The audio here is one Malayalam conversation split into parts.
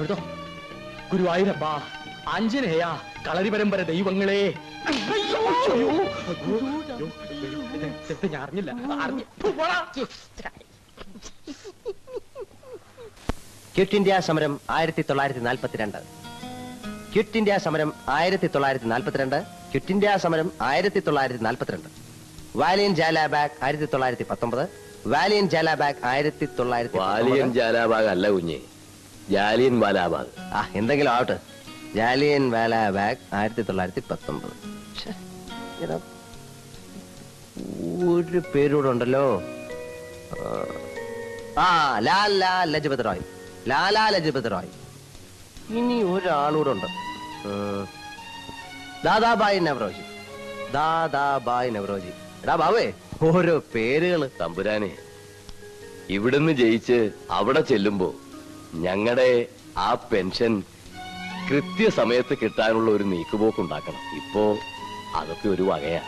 തൊഴുതോ. ഗുരുവായൂരപ്പ, ആഞ്ജനേയ, കളരി പരമ്പര ദൈവങ്ങളെ. ഞാൻ അറിഞ്ഞില്ല. ക്വിറ്റ് ഇന്ത്യ സമരം 1942. ക്വിറ്റ് ഇന്ത്യ സമരം 1942. ക്വിറ്റ് ഇന്ത്യ സമരം 1942. വാലിയൻ ജാലാബാഗ് 1919. വാലിയൻ ജാലാബാഗ് 1900. വാലിയൻ ജാലാബാഗ് അല്ല കുഞ്ഞെ, ജാലിയൻ വാലാബാഗ്. എന്തെങ്കിലും ആവട്ടെ. ജാലിയൻ വാലാബാഗ് 1919. ഒരു പേരൂടെ ഉണ്ടല്ലോ. ലാലാ ലജ്പത് റായ്. ലാലാ ലജ്പത് റായ്. ഇനി ഒരാളൂടെ ഉണ്ട്. ദാദാബായി നവറോജി. ദാദാബായി നവറോജി. എടാ ബാവേ, ഓരോ പേരുകള്. തമ്പുരാനെ, ഇവിടുന്ന് ജയിച്ച് അവിടെ ചെല്ലുമ്പോ ഞങ്ങളുടെ ആ പെൻഷൻ കൃത്യസമയത്ത് കിട്ടാനുള്ള ഒരു നീക്കുപോക്കുണ്ടാക്കണം. ഇപ്പോ അതൊക്കെ ഒരു വകയാ.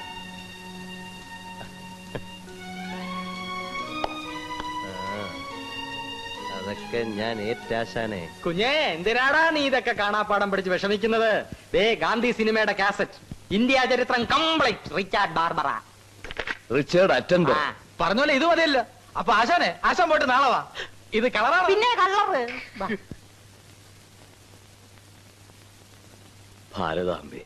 അതൊക്കെ ഞാൻ ഏറ്റാശാനെ. കുഞ്ഞേ, എന്തിനാടാ നീ ഇതൊക്കെ കാണാപ്പാടം പഠിച്ച് വിഷമിക്കുന്നത്? ദേ ഗാന്ധി സിനിമയുടെ കാസറ്റ്, ഇന്ത്യ ചരിത്രം കംപ്ലീറ്റ്, റിച്ചാർഡ് ബാർബറ. റിച്ചാർഡ് അറ്റൻഡർ പറഞ്ഞോലെ ഇത് മതിയല്ലോ. അപ്പൊ ആശാനെ, ആശാൻ പോയിട്ട് നാളെ വാ. ഇത് കളറാണ്. പിന്നെ കളറ്. ഭാരതാംബെ,